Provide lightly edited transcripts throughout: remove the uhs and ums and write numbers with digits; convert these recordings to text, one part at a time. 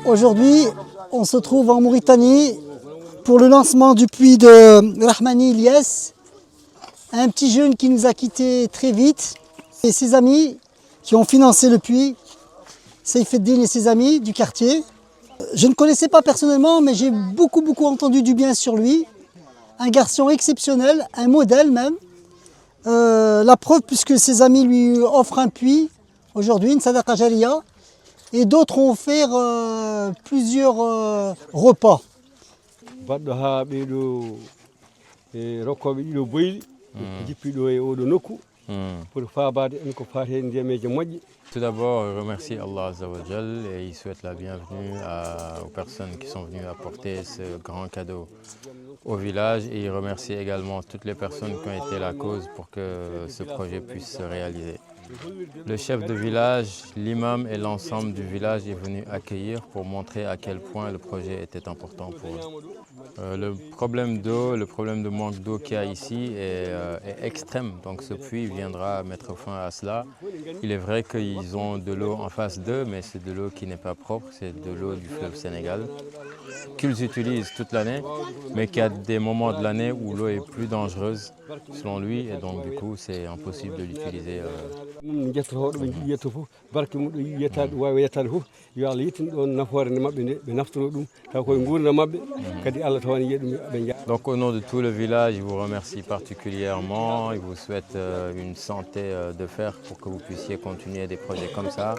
Aujourd'hui, on se trouve en Mauritanie pour le lancement du puits de Rahmani Ilyes, un petit jeune qui nous a quittés très vite. Et ses amis qui ont financé le puits, Seyfeddine et ses amis du quartier. Je ne connaissais pas personnellement, mais j'ai beaucoup entendu du bien sur lui. Un garçon exceptionnel, un modèle même. La preuve, puisque ses amis lui offrent un puits aujourd'hui, une sadaqa jariya, et d'autres ont offert plusieurs repas. Tout d'abord, remercie Allah Azza wa Jal et il souhaite la bienvenue aux personnes qui sont venues apporter ce grand cadeau au village, et il remercie également toutes les personnes qui ont été la cause pour que ce projet puisse se réaliser. Le chef de village, l'imam et l'ensemble du village est venu accueillir pour montrer à quel point le projet était important pour eux. Le problème d'eau, le problème de manque d'eau qu'il y a ici est extrême, donc ce puits viendra mettre fin à cela. Il est vrai qu'ils ont de l'eau en face d'eux, mais c'est de l'eau qui n'est pas propre, c'est de l'eau du fleuve Sénégal, qu'ils utilisent toute l'année, mais qu'il y a des moments de l'année où l'eau est plus dangereuse, selon lui, et donc du coup c'est impossible de l'utiliser. Donc au nom de tout le village, il vous remercie particulièrement, il vous souhaite une santé de fer pour que vous puissiez continuer des projets comme ça.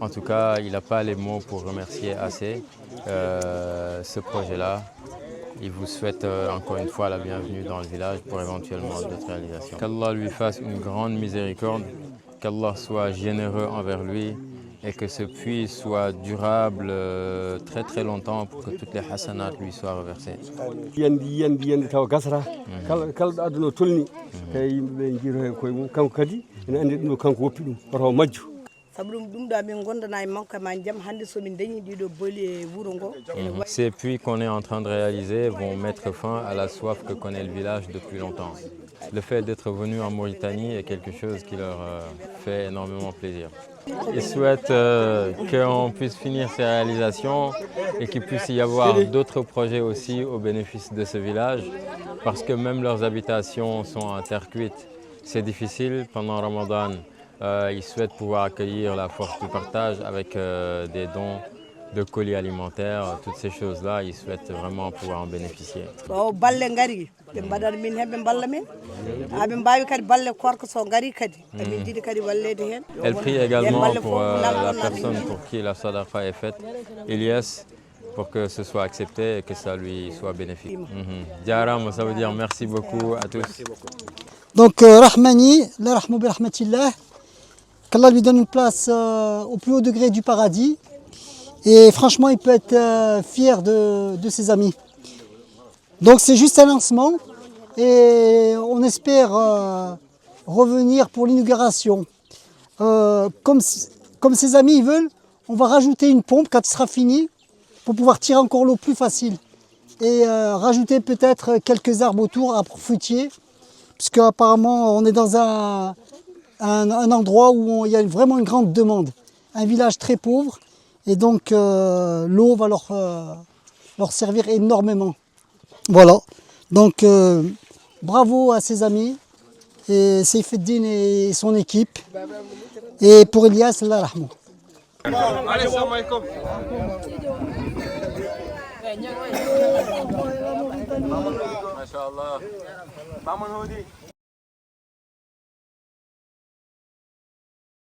En tout cas, il n'a pas les mots pour remercier assez ce projet-là. Il vous souhaite encore une fois la bienvenue dans le village pour éventuellement d'autres réalisations. Qu'Allah lui fasse une grande miséricorde, qu'Allah soit généreux envers lui et que ce puits soit durable très longtemps pour que toutes les hasanats lui soient reversées. Ces puits qu'on est en train de réaliser vont mettre fin à la soif que connaît le village depuis longtemps. Le fait d'être venu en Mauritanie est quelque chose qui leur fait énormément plaisir. Ils souhaitent qu'on puisse finir ces réalisations et qu'il puisse y avoir d'autres projets aussi au bénéfice de ce village, parce que même leurs habitations sont en terre cuite. C'est difficile pendant Ramadan. Ils souhaitent pouvoir accueillir la force du partage avec des dons de colis alimentaires, toutes ces choses-là, ils souhaitent vraiment pouvoir en bénéficier. Elle prie également pour la personne pour qui la sadaqa est faite, Ilyes, pour que ce soit accepté et que ça lui soit bénéfique. Diaram, ça veut dire merci beaucoup à tous. Donc Rahmani, la rahmou bi rahmatillah, qu'Allah lui donne une place au plus haut degré du paradis. Et franchement, il peut être fier de ses amis. Donc c'est juste un lancement et on espère revenir pour l'inauguration. Comme ses amis ils veulent, on va rajouter une pompe quand il sera fini pour pouvoir tirer encore l'eau plus facile. Et rajouter peut-être quelques arbres autour, arbres fruitiers, puisque apparemment on est dans un endroit où il y a vraiment une grande demande. Un village très pauvre. Et donc l'eau va leur servir énormément. Voilà, donc bravo à ses amis, et Seyfeddine et son équipe. Et pour Ilyes, Allah rahmou. Mashallah.